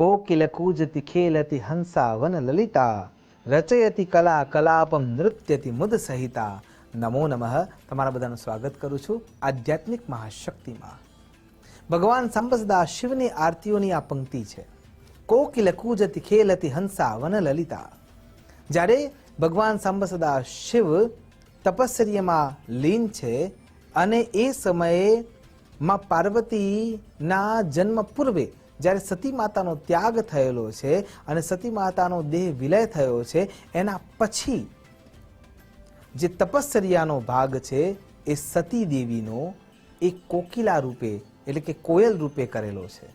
कोकिलकूजति खेलति हंसा one Lalita रचयति कला कलापम नृत्यति मुद सहिता। नमो नमः। તમારા બધાનું સ્વાગત કરું છું આધ્યાત્મિક મહાશક્તિમાં। ભગવાન સાંબ સદા શિવની આરતીઓની આ પંક્તિ છે, કોકિલકૂજતિ ખેલતિ હંસા વન લલિતા। જ્યારે ભગવાન સાંબ સદા શિવ તપસ્યમાં લીન છે અને એ સમયે માં પાર્વતીના જન્મ પૂર્વે જ્યારે સતી માતાનો ત્યાગ થયેલો છે અને સતી માતાનો દેહ વિલય થયો છે, એના પછી જે તપસ્યનો ભાગ છે એ સતી દેવીનો એક કોકિલા રૂપે એટલે કે કોયલ રૂપે કરેલો છે।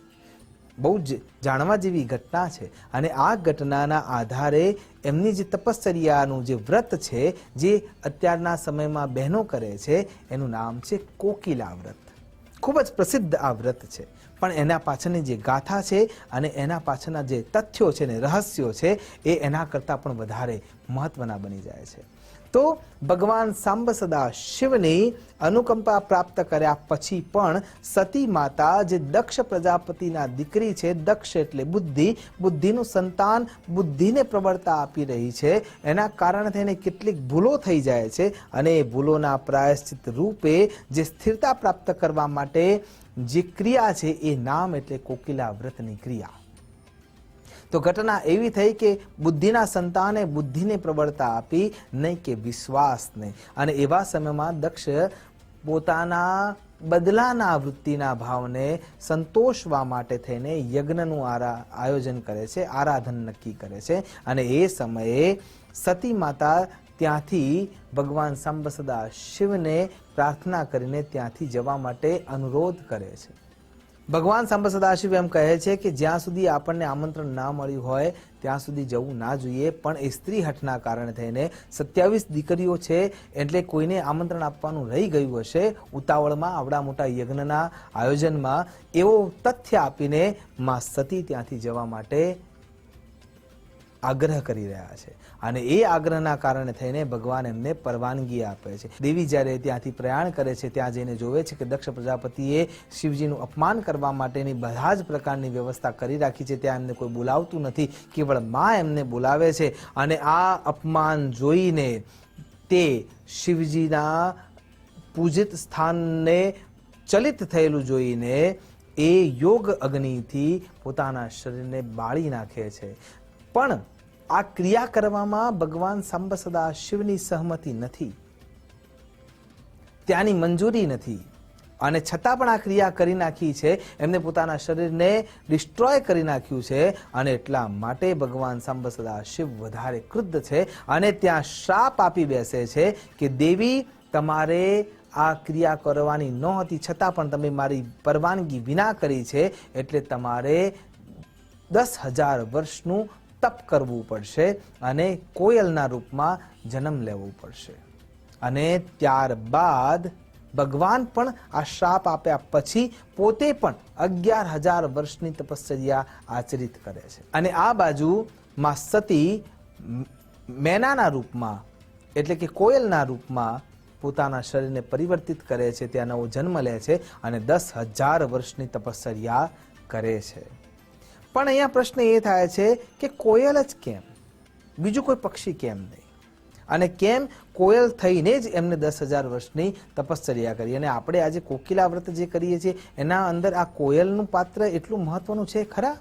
બહુ જ જાણવા જેવી ઘટના છે અને આ ઘટનાના આધારે એમની જે તપસ્યાનું જે વ્રત છે, જે અત્યારના સમયમાં બહેનો કરે છે, એનું નામ છે કોકિલા વ્રત। ખૂબ જ પ્રસિદ્ધ આ વ્રત છે, પણ એના પાછળની જે ગાથા છે અને એના પાછળના જે તથ્યો છે ને રહસ્યો છે એ એના કરતાં પણ વધારે મહત્વના બની જાય છે। તો ભગવાન સાંબ સદા શિવની અનુકંપા પ્રાપ્ત કર્યા પછી પણ સતી માતા જે દક્ષ પ્રજાપતિના દીકરી છે, દક્ષ એટલે બુદ્ધિ, બુદ્ધિનું સંતાન, બુદ્ધિને પ્રબળતા આપી રહી છે, એના કારણે થઈને કેટલીક ભૂલો થઈ જાય છે અને એ ભૂલોના પ્રાયશ્ચિત રૂપે જે સ્થિરતા પ્રાપ્ત કરવા માટે જે ક્રિયા છે એ નામ એટલે કોકિલા વ્રતની ક્રિયા। તો ઘટના એવી થઈ કે બુદ્ધિના સંતાને બુદ્ધિને પ્રબળતા આપી, નહીં કે વિશ્વાસને। અને એવા સમયમાં દક્ષ પોતાના બદલાના વૃત્તિના ભાવને સંતોષવા માટે થઈને યજ્ઞનું આયોજન કરે છે, આરાધન નક્કી કરે છે અને એ સમયે સતી માતા ત્યાંથી ભગવાન સાંબ સદા શિવને પ્રાર્થના કરીને ત્યાંથી જવા માટે અનુરોધ કરે છે। ભગવાન સાંબ સદાશિવ એમ કહે છે કે જ્યાં સુધી આપણને આમંત્રણ ના મળ્યું હોય ત્યાં સુધી જવું ના જોઈએ, પણ એ સ્ત્રી હઠના કારણે થઈને 27 દીકરીઓ છે એટલે કોઈને આમંત્રણ આપવાનું રહી ગયું હશે ઉતાવળમાં આવડા મોટા યજ્ઞના આયોજનમાં, એવો તથ્ય આપીને માં સતી ત્યાંથી જવા માટે આગ્રહ કરી રહ્યા છે અને એ આગ્રહના કારણે થઈને ભગવાન એમને પરવાનગી આપે છે। દેવી જ્યારે ત્યાંથી પ્રયાણ કરે છે, ત્યાં જઈને જોવે છે કે દક્ષ પ્રજાપતિએ શિવજીનું અપમાન કરવા માટેની બધા જ પ્રકારની વ્યવસ્થા કરી રાખી છે, ત્યાં એમને કોઈ બોલાવતું નથી, કેવળ માં એમને બોલાવે છે અને આ અપમાન જોઈને તે શિવજીના પૂજિત સ્થાનને ચલિત થયેલું જોઈને એ યોગ અગ્નિથી પોતાના શરીરને બાળી નાખે છે। પણ આ ક્રિયા કરવામાં ભગવાન સાંબ સદા શિવની સહમતિ નથી, ત્યાંની મંજૂરી નથી અને છતાં પણ આ ક્રિયા કરી નાખી છે, એમને પોતાના શરીરને ડિસ્ટ્રોય કરી નાખ્યું છે અને એટલા માટે ભગવાન સાંબ સદા શિવ વધારે ક્રુદ્ધ છે અને ત્યાં શ્રાપ આપી બેસે છે કે દેવી તમારે આ ક્રિયા કરવાની નહોતી, છતાં પણ તમે મારી પરવાનગી વિના કરી છે, એટલે તમારે 10,000 વર્ષનું તપ કરવું પડશે અને કોયલના રૂપમાં જન્મ લેવો પડશે। અને ત્યારબાદ ભગવાન પણ આ શ્રાપ આપ્યા પછી પોતે પણ 11,000 વર્ષની તપશ્ચર્યા આચરિત કરે છે। અને આ બાજુ માં સતી મેનાના રૂપમાં એટલે કે કોયલના રૂપમાં પોતાના શરીરને પરિવર્તિત કરે છે, ત્યાં નવો જન્મ લે છે અને 10,000 વર્ષની તપશ્ચર્યા કરે છે। પણ અહીંયા પ્રશ્ન એ થાય છે કે કોયલ જ કેમ, બીજું કોઈ પક્ષી કેમ નહીં, અને કેમ કોયલ થઈને જ એમને 10,000 વર્ષની તપશ્ચર્યા કરી। અને આપણે આજે કોકિલા વ્રત જે કરીએ છીએ એના અંદર આ કોયલનું પાત્ર એટલું મહત્વનું છે ખરા?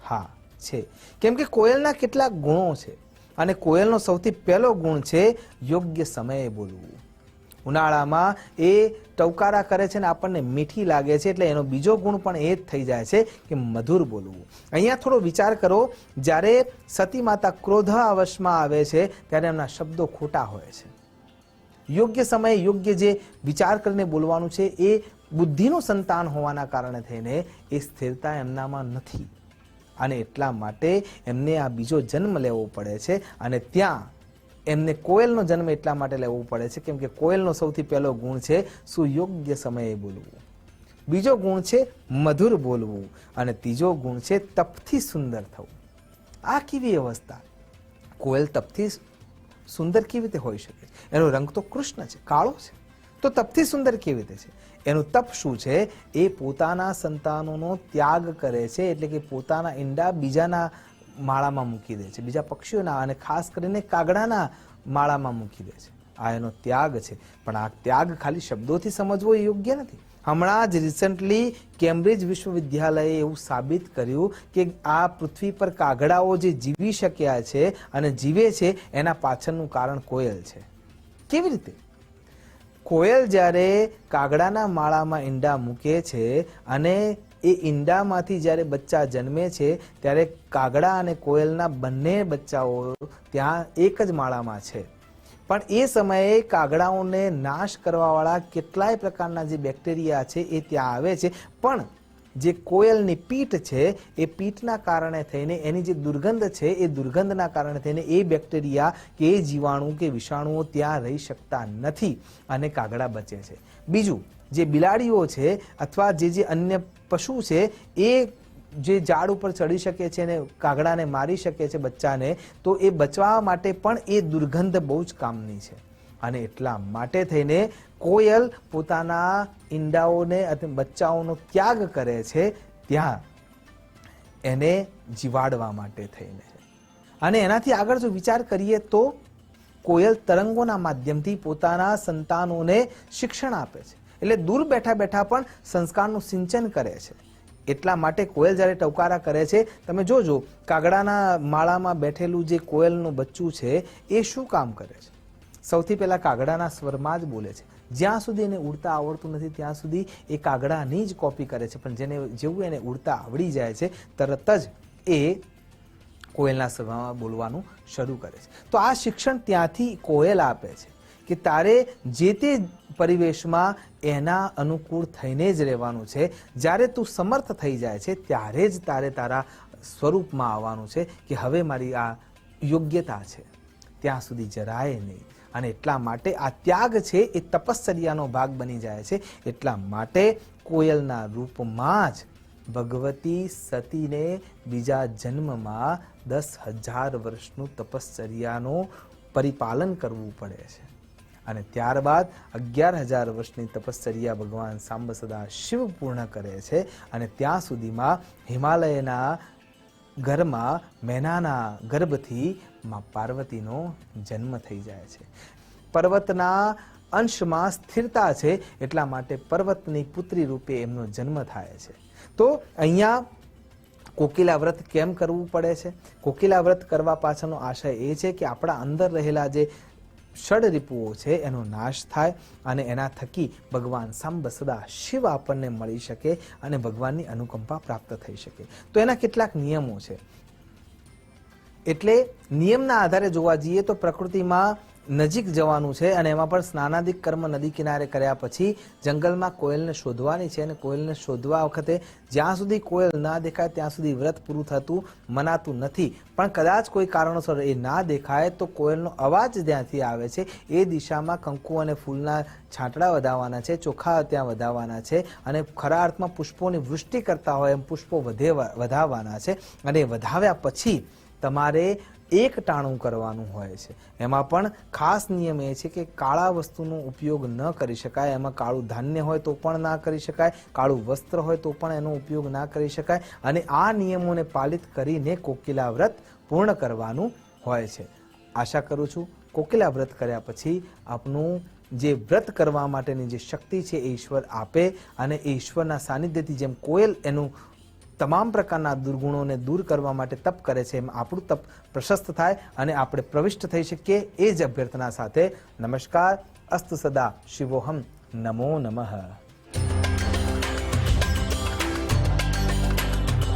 હા છે, કેમ કે કોયલના કેટલાક ગુણો છે અને કોયલનો સૌથી પહેલો ગુણ છે યોગ્ય સમયે બોલવું। ઉનાળામાં એ ટવકારા કરે છે ને આપણને મીઠી લાગે છે, એટલે એનો બીજો ગુણ પણ એ જ થઈ જાય છે કે મધુર બોલવું। અહીંયા થોડો વિચાર કરો, જ્યારે સતી માતા ક્રોધાવશમાં આવે છે ત્યારે એમના શબ્દો ખોટા હોય છે, યોગ્ય સમયે યોગ્ય જે વિચાર કરીને બોલવાનું છે એ બુદ્ધિનું સંતાન હોવાના કારણે થઈને એ સ્થિરતા એમનામાં નથી અને એટલા માટે એમને આ બીજો જન્મ લેવો પડે છે અને ત્યાં એમને કોયલનો જન્મ એટલા માટે લેવો પડે છે કેમ કે કોયલનો સૌથી પહેલો ગુણ છે સુયોગ્ય સમયે બોલવું, બીજો ગુણ છે મધુર બોલવું અને ત્રીજો ગુણ છે તપથી સુંદર થવું। આ કેવી અવસ્થા? કોયલ તપથી સુંદર કેવી રીતે હોઈ શકે? એનો રંગ તો કૃષ્ણ છે, કાળો છે, તો તપથી સુંદર કેવી રીતે છે? એનું તપ શું છે? એ પોતાના સંતાનોનો ત્યાગ કરે છે, એટલે કે પોતાના ઈંડા બીજાના માળામાં મૂકી દે છે, બીજા પક્ષીઓના અને ખાસ કરીને કાગડાના માળામાં મૂકી દે છે. આ એનો ત્યાગ છે. પણ આ ત્યાગ ખાલી શબ્દોથી સમજવો એ યોગ્ય નથી. હમણાં જ રિસન્ટલી કેમ્બ્રિજ વિશ્વવિદ્યાલયે એવું સાબિત કર્યું કે આ પૃથ્વી પર કાગડાઓ જે જીવી શક્યા છે અને જીવે છે એના પાછળનું કારણ કોયલ છે. કેવી રીતે? કોયલ જ્યારે કાગડાના માળામાં ઈંડા મૂકે છે અને એ ઈંડામાંથી જ્યારે બચ્ચા જન્મે છે ત્યારે કાગડા અને કોયલના બંને બચ્ચાઓ ત્યાં એક જ માળામાં છે. પણ એ સમયે કાગડાઓને નાશ કરવાવાળા કેટલાય પ્રકારના જે બેક્ટેરિયા છે એ ત્યાં આવે છે. પણ જે કોયલની પીઠ છે એ પીઠના કારણે થઈને એની જે દુર્ગંધ છે એ દુર્ગંધના કારણે થઈને એ બેક્ટેરિયા કે એ જીવાણુ કે વિષાણુઓ ત્યાં રહી શકતા નથી અને કાગડા બચે છે. બીજું, જે બિલાડીઓ છે અથવા જે અન્ય પશુ છે એ જે ઝાડ ઉપર ચડી શકે છે અને કાગડાને મારી શકે છે બચ્ચાને, તો એ બચવા માટે પણ એ દુર્ગંધ બહુ જ કામની છે. અને એટલા માટે થઈને કોયલ પોતાના ઈંડાઓને અથવા બચ્ચાઓનો ત્યાગ કરે છે ત્યાં એને જીવાડવા માટે થઈને. અને એનાથી આગળ જો વિચાર કરીએ તો કોયલ તરંગોના માધ્યમથી પોતાના સંતાનોને શિક્ષણ આપે છે. એટલે દૂર બેઠા બેઠા પણ સંસ્કારનું સિંચન કરે છે. એટલા માટે કોયલ જ્યારે ટવકારા કરે છે, તમે જોજો કાગડાના માળામાં બેઠેલું જે કોયલનું બચ્ચું છે એ શું કામ કરે છે? સૌથી પહેલા કાગડાના સ્વરમાં જ બોલે છે. જ્યાં સુધી એને ઉડતા આવડતું નથી ત્યાં સુધી એ કાગડાની જ કોપી કરે છે. પણ જેવું એને ઉડતા આવડી જાય છે તરત જ એ કોયલના સ્વરમાં બોલવાનું શરૂ કરે છે. તો આ શિક્ષણ ત્યાંથી કોયલ આપે છે કે તારે જે તે પરિવેશમાં એના અનુકૂળ થઈને જ રહેવાનું છે. જ્યારે તું સમર્થ થઈ જાય છે ત્યારે જ તારે તારા સ્વરૂપમાં આવવાનું છે કે હવે મારી આ યોગ્યતા છે. ત્યાં સુધી જરાય નહીં. અને એટલા માટે આ ત્યાગ છે એ તપશ્ચર્યાનો ભાગ બની જાય છે. એટલા માટે કોયલના રૂપમાં જ ભગવતી સતીને બીજા જન્મમાં 10,000 વર્ષનું તપશ્ચર્યાનું પરિપાલન કરવું પડે છે. અને ત્યારબાદ 11,000 વર્ષની તપશ્ચર્યા ભગવાન સાંબ સદા શિવ પૂર્ણ કરે છે. અને ત્યાં સુધીમાં હિમાલયના ઘરમાં મેનાના ગર્ભથી માં પાર્વતીનો જન્મ થઈ જાય છે. પર્વતના અંશમાં સ્થિરતા છે એટલા માટે પર્વતની પુત્રી રૂપે એમનો જન્મ થાય છે. તો અહીંયા કોકિલા વ્રત કેમ કરવું પડે છે? કોકિલા વ્રત કરવા પાછળનો આશય એ છે કે આપણા અંદર રહેલા જે ષડરિપુઓ છે એનો નાશ થાય અને એના થકી ભગવાન સાંબ સદા શિવ આપણને મળી શકે અને ભગવાનની અનુકંપા પ્રાપ્ત થઈ શકે. તો એના કેટલાક નિયમો છે. એટલે નિયમના આધારે જોવા જઈએ તો પ્રકૃતિમાં નજીક જવાનું છે અને એમાં પણ સ્નાનાદિક કર્મ નદી કિનારે કર્યા પછી જંગલમાં કોયલને શોધવાની છે. અને કોયલને શોધવા વખતે જ્યાં સુધી કોયલ ના દેખાય ત્યાં સુધી વ્રત પૂરું થતું મનાતું નથી. પણ કદાચ કોઈ કારણોસર એ ના દેખાય તો કોયલનો અવાજ જ્યાંથી આવે છે એ દિશામાં કંકુ અને ફૂલના છાંટડા વધાવવાના છે, ચોખા ત્યાં વધાવવાના છે અને ખરા અર્થમાં પુષ્પોની વૃષ્ટિ કરતા હોય એમ પુષ્પો વધાવવાના છે. અને વધાવ્યા પછી તમારે એક ટાણું કરવાનું હોય છે. એમાં પણ ખાસ નિયમ એ છે કે કાળા વસ્તુનો ઉપયોગ ન કરી શકાય. એમાં કાળું ધાન્ય હોય તો પણ ના કરી શકાય, કાળું વસ્ત્ર હોય તો પણ એનો ઉપયોગ ના કરી શકાય. અને આ નિયમોને પાલિત કરીને કોકિલા વ્રત પૂર્ણ કરવાનું હોય છે. આશા કરું છું કોકિલા વ્રત કર્યા પછી આપનું જે વ્રત કરવા માટેની જે શક્તિ છે એ ઈશ્વર આપે અને એ ઈશ્વરના સાનિધ્યથી જેમ કોયલ એનું તમામ પ્રકારના દુર્ગુણોને દૂર કરવા માટે તપ કરે છે એમ આપણું તપ પ્રશસ્ત થાય અને આપણે પ્રવિષ્ટ થઈ શકીએ એ જ અભ્યર્થના સાથે નમસ્કાર. અસ્તુ સદા શિવોહમ. નમો નમઃ.